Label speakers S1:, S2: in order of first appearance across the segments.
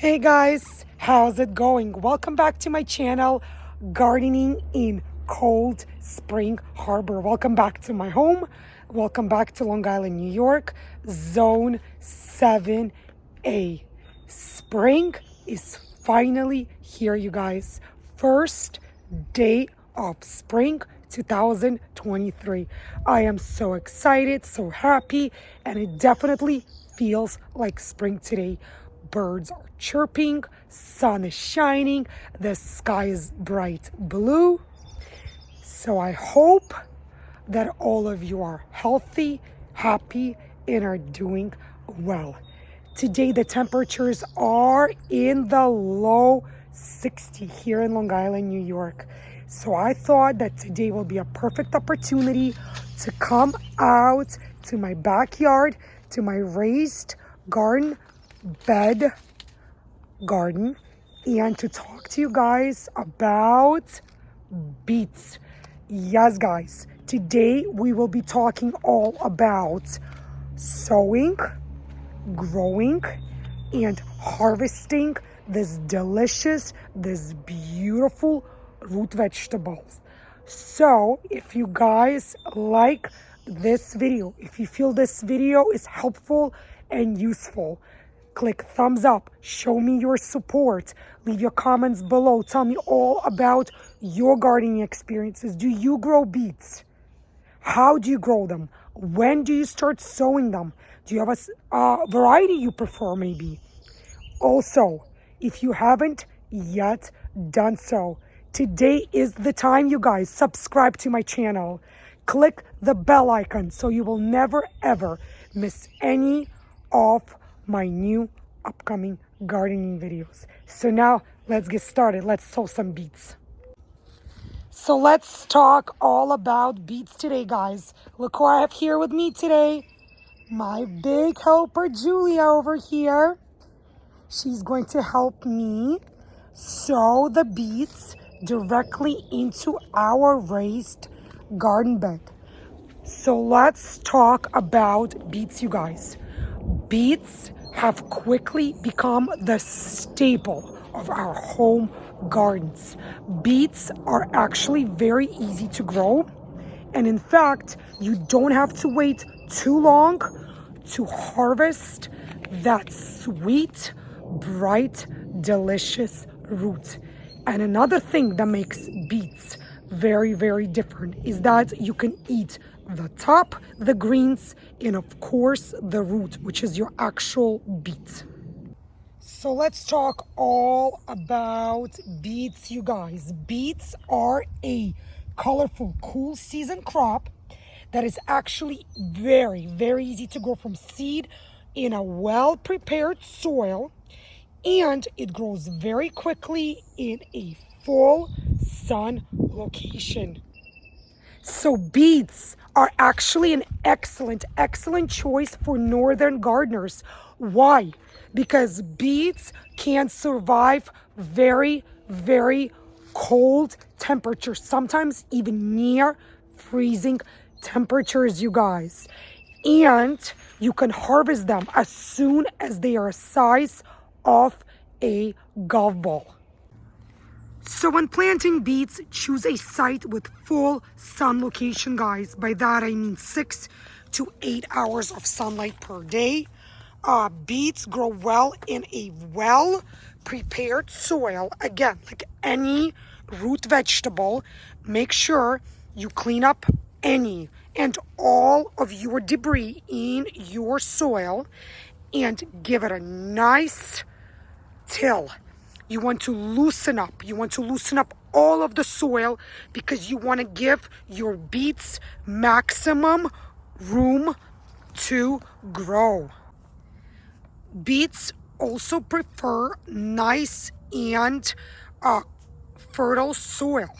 S1: Hey guys, how's it going? Welcome back to my channel, Gardening in Cold Spring Harbor. Welcome back to my home. Welcome back to Long Island, New York, Zone 7A. Spring is finally here, you guys. First day of spring 2023. I am so excited, so happy, and it definitely feels like spring today. Birds are chirping, sun is shining, the sky is bright blue. So I hope that all of you are healthy, happy, and are doing well. Today the temperatures are in the low 60 here in Long Island, New York. So I thought that today will be a perfect opportunity to come out to my backyard, to my raised bed garden, and to talk to you guys about beets. Yes, guys, today we will be talking all about sowing, growing, and harvesting this delicious, this beautiful root vegetables. So if you guys like this video, if you feel this video is helpful and useful, click thumbs up, show me your support, leave your comments below, tell me all about your gardening experiences. Do you grow beets? How do you grow them? When do you start sowing them? Do you have a variety you prefer maybe? Also, if you haven't yet done so, today is the time, you guys. Subscribe to my channel. Click the bell icon so you will never ever miss any of my new upcoming gardening videos. So now let's get started. Let's sow some beets. So let's talk all about beets today, guys. Look who I have here with me today. My big helper, Julia, over here. She's going to help me sow the beets directly into our raised garden bed. So let's talk about beets, you guys. Beets have quickly become the staple of our home gardens. Beets are actually very easy to grow, and in fact, you don't have to wait too long to harvest that sweet, bright, delicious root. And another thing that makes beets very, very different is that you can eat the top, the greens, and of course the root, which is your actual beet. So let's talk all about beets, you guys. Beets are a colorful, cool season crop that is actually very, very easy to grow from seed in a well-prepared soil, and it grows very quickly in a full sun location. So beets are actually an excellent choice for northern gardeners. Why? Because beets can survive very, very cold temperatures, sometimes even near freezing temperatures, you guys. And you can harvest them as soon as they are a size of a golf ball. So when planting beets, choose a site with full sun location, guys. By that I mean 6 to 8 hours of sunlight per day. Beets grow well in a well-prepared soil. Again, like any root vegetable, make sure you clean up any and all of your debris in your soil and give it a nice till. You want to loosen up. You want to loosen up all of the soil because you want to give your beets maximum room to grow. Beets also prefer nice and fertile soil,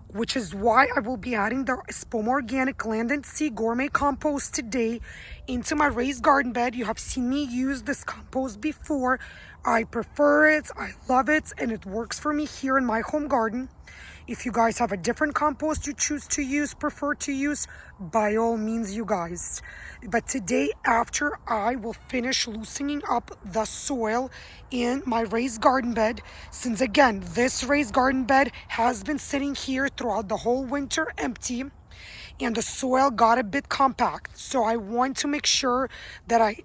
S1: which is why I will be adding the Spoma Organic Land and Sea Gourmet Compost today into my raised garden bed. You have seen me use this compost before. I prefer it, I love it, and it works for me here in my home garden. If you guys have a different compost you choose to use, prefer to use, by all means, you guys. But today, after I will finish loosening up the soil in my raised garden bed, since again, this raised garden bed has been sitting here throughout the whole winter empty, and the soil got a bit compact. So I want to make sure that I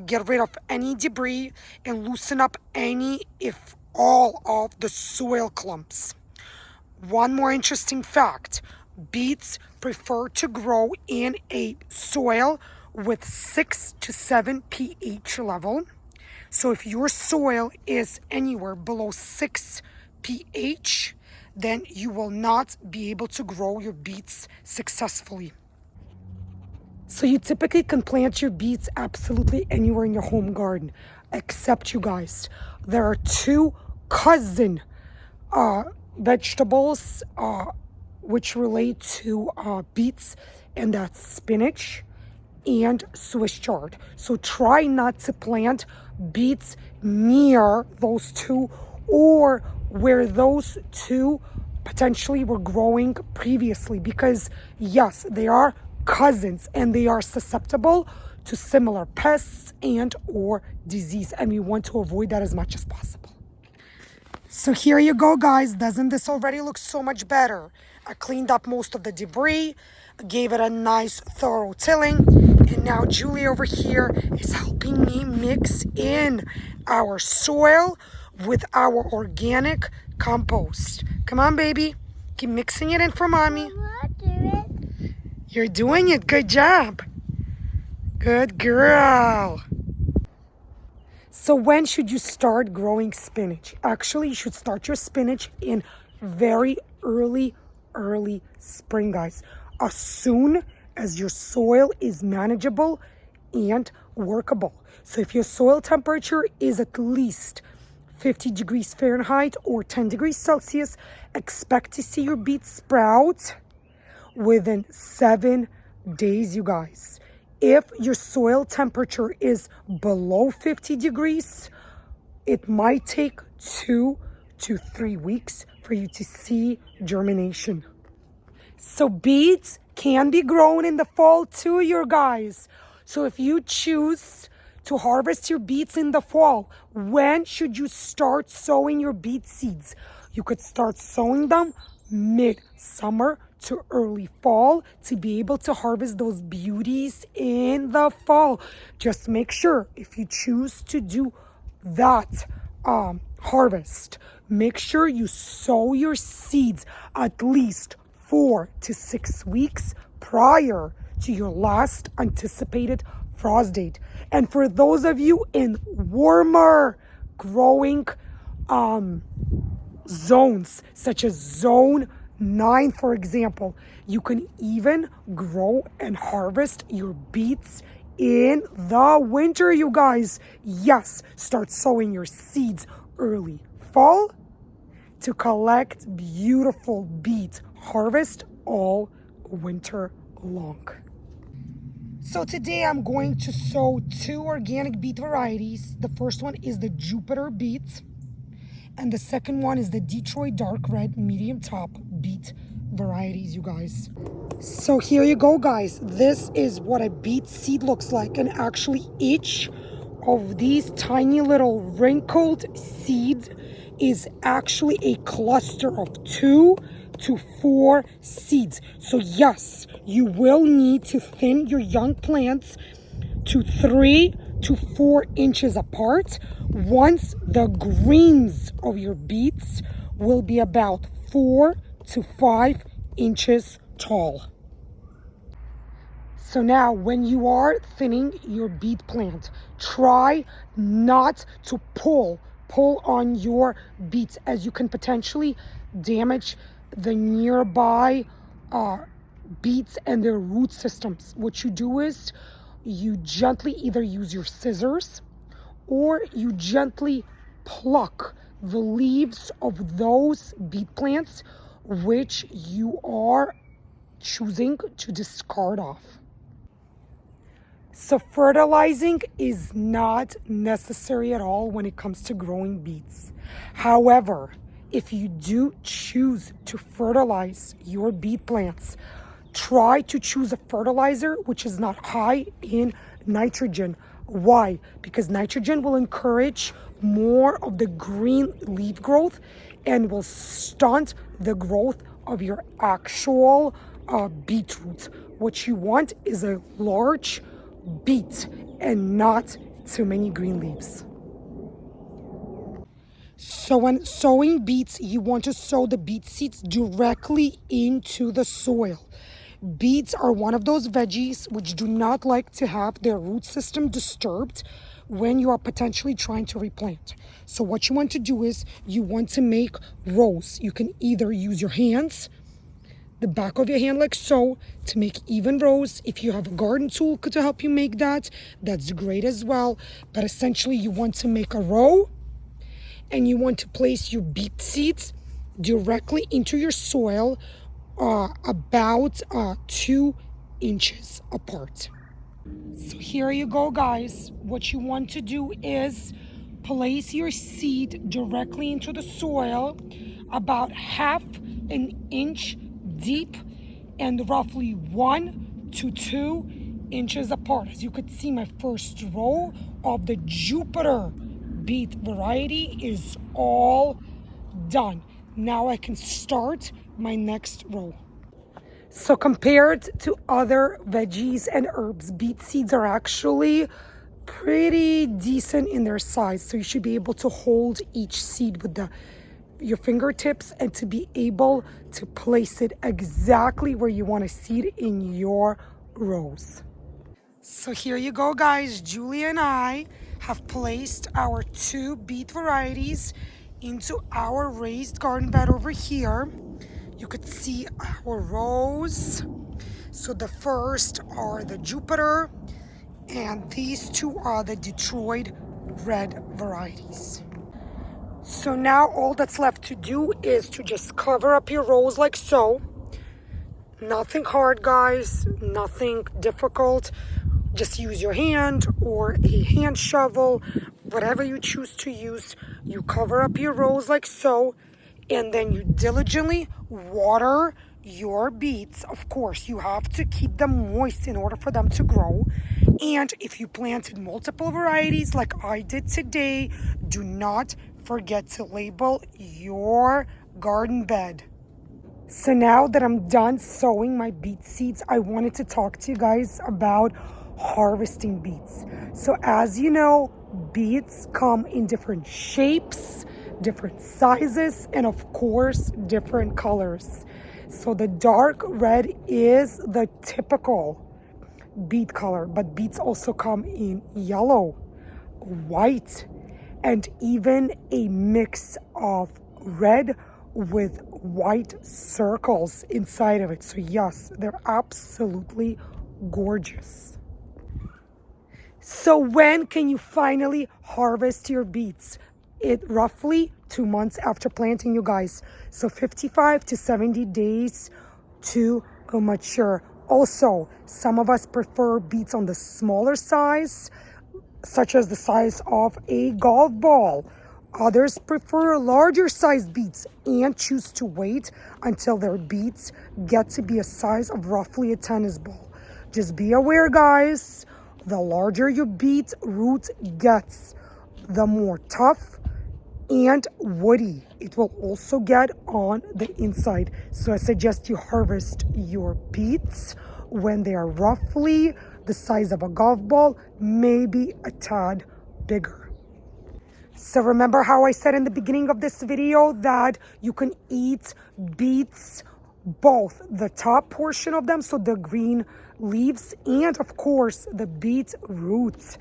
S1: get rid of any debris and loosen up any, if all, of the soil clumps. One more interesting fact: beets prefer to grow in a soil with 6 to 7 pH level. So if your soil is anywhere below 6 pH, then you will not be able to grow your beets successfully. So you typically can plant your beets absolutely anywhere in your home garden, except, you guys, there are two cousin vegetables which relate to beets, and that's spinach and Swiss chard. So try not to plant beets near those two, or where those two potentially were growing previously, because yes, they are cousins and they are susceptible to similar pests and or disease, and we want to avoid that as much as possible. So here you go, guys. Doesn't this already look so much better? I cleaned up most of the debris, gave it a nice thorough tilling, and now Julie over here is helping me mix in our soil with our organic compost. Come on, baby. Keep mixing it in for mommy. You're doing it. Good job. Good girl. So when should you start growing spinach? Actually, you should start your spinach in very early spring, guys. As soon as your soil is manageable and workable. So if your soil temperature is at least 50 degrees Fahrenheit or 10 degrees Celsius, expect to see your beets sprout within 7 days, you guys. If your soil temperature is below 50 degrees, it might take 2 to 3 weeks for you to see germination. So beets can be grown in the fall too, you guys. So if you choose to harvest your beets in the fall, when should you start sowing your beet seeds? You could start sowing them mid-summer to early fall to be able to harvest those beauties in the fall. Just make sure, if you choose to do that harvest, make sure you sow your seeds at least 4 to 6 weeks prior to your last anticipated frost date. And for those of you in warmer growing zones, such as zone 9, for example, you can even grow and harvest your beets in the winter, you guys. Yes, start sowing your seeds early fall to collect beautiful beet harvest all winter long. So today I'm going to sow 2 organic beet varieties. The first one is the Jupiter beet, and the second one is the Detroit dark red medium top beet varieties, you guys. So here you go, guys. This is what a beet seed looks like, and actually each of these tiny little wrinkled seeds is actually a cluster of 2 to 4 seeds. So yes, you will need to thin your young plants to 3 to 4 inches apart once the greens of your beets will be about 4 to 5 inches tall. So now when you are thinning your beet plant, try not to pull on your beets, as you can potentially damage the nearby beets and their root systems. What you do is you gently either use your scissors or you gently pluck the leaves of those beet plants which you are choosing to discard off. So fertilizing is not necessary at all when it comes to growing beets. However, if you do choose to fertilize your beet plants, try to choose a fertilizer which is not high in nitrogen. Why? Because nitrogen will encourage more of the green leaf growth and will stunt the growth of your actual beetroot. What you want is a large beet and not too many green leaves. So when sowing beets, you want to sow the beet seeds directly into the soil. Beets are one of those veggies which do not like to have their root system disturbed when you are potentially trying to replant. So what you want to do is you want to make rows. You can either use your hands, the back of your hand like so, to make even rows. If you have a garden tool to help you make that, that's great as well. But essentially you want to make a row and you want to place your beet seeds directly into your soil about 2 inches apart. So here you go, guys. What you want to do is place your seed directly into the soil about half an inch deep and roughly 1 to 2 inches apart. As you could see, my first row of the Jupiter beet variety is all done. Now I can start my next row. So compared to other veggies and herbs, beet seeds are actually pretty decent in their size. So you should be able to hold each seed with your fingertips and to be able to place it exactly where you want to seed in your rows. So here you go, guys. Julie and I have placed our 2 beet varieties into our raised garden bed over here. You could see our rows. So the first are the Jupiter, and these 2 are the Detroit red varieties. So now all that's left to do is to just cover up your rows like so. Nothing hard, guys, nothing difficult. Just use your hand or a hand shovel, whatever you choose to use. You cover up your rows like so, and then you diligently water your beets. Of course, you have to keep them moist in order for them to grow. And if you planted multiple varieties like I did today, do not forget to label your garden bed. So now that I'm done sowing my beet seeds, I wanted to talk to you guys about harvesting beets. So as you know, beets come in different shapes, different sizes, and of course, different colors. So the dark red is the typical beet color, but beets also come in yellow, white, and even a mix of red with white circles inside of it. So yes, they're absolutely gorgeous. So when can you finally harvest your beets? It roughly 2 months after planting, you guys. So 55 to 70 days to mature. Also, some of us prefer beets on the smaller size, such as the size of a golf ball. Others prefer larger sized beets and choose to wait until their beets get to be a size of roughly a tennis ball. Just be aware, guys, the larger your beet root gets, the more tough and woody it will also get on the inside. So I suggest you harvest your beets when they are roughly the size of a golf ball, maybe a tad bigger. So remember how I said in the beginning of this video that you can eat beets, both the top portion of them, so the green leaves, and of course the beet roots.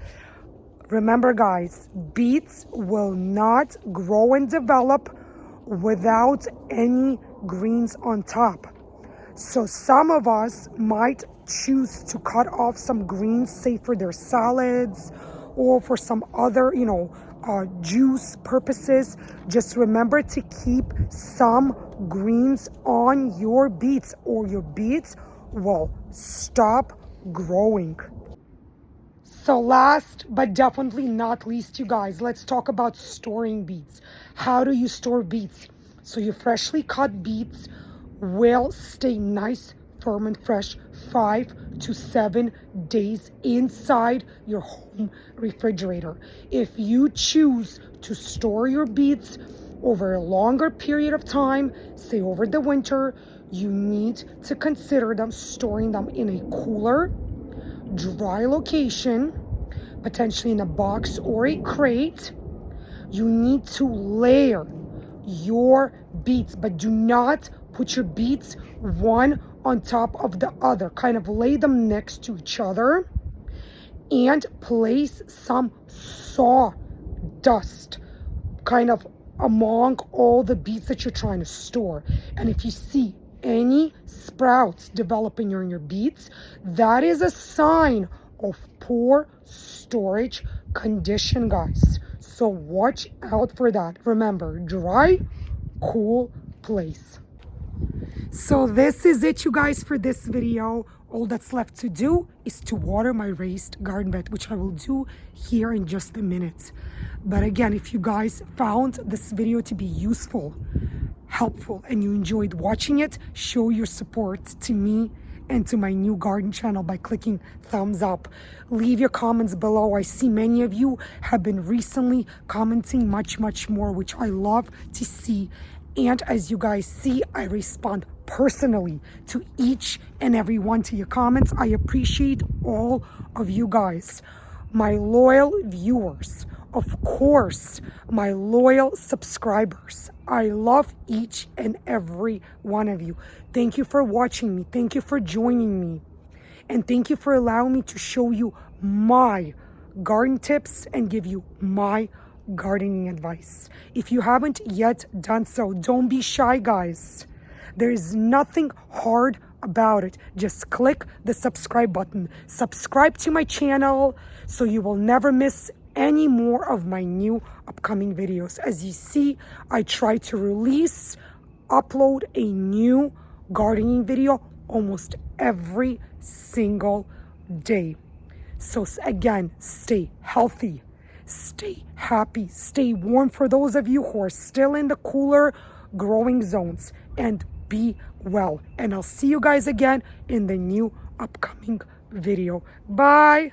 S1: Remember, guys, beets will not grow and develop without any greens on top. So some of us might choose to cut off some greens, say for their salads or for some other, juice purposes. Just remember to keep some greens on your beets or your beets will stop growing. So last but definitely not least, you guys, let's talk about storing beets. How do you store beets? So your freshly cut beets will stay nice, firm and fresh 5 to 7 days inside your home refrigerator. If you choose to store your beets over a longer period of time, say over the winter, you need to consider storing them in a cooler, dry location, potentially in a box or a crate. You need to layer your beets, but do not put your beets one on top of the other. Kind of lay them next to each other and place some sawdust kind of among all the beets that you're trying to store. And if you see any sprouts developing in your beets, that is a sign of poor storage condition, guys. So watch out for that. Remember, dry, cool place. So this is it, you guys, for this video. All that's left to do is to water my raised garden bed, which I will do here in just a minute. But again, if you guys found this video to be useful, helpful, and you enjoyed watching it, show your support to me and to my new garden channel by clicking thumbs up. Leave your comments below. I see many of you have been recently commenting much more, which I love to see. And as you guys see, I respond personally to each and every one to your comments. I appreciate all of you guys, my loyal viewers, of course, my loyal subscribers. I love each and every one of you. Thank you for watching me. Thank you for joining me. And thank you for allowing me to show you my garden tips and give you my gardening advice. If you haven't yet done so, don't be shy, guys. There is nothing hard about it. Just click the subscribe button. Subscribe to my channel so you will never miss any more of my new upcoming videos. As you see, I try to upload a new gardening video almost every single day. So again, stay healthy, stay happy, stay warm for those of you who are still in the cooler growing zones, and be well. And I'll see you guys again in the new upcoming video. Bye.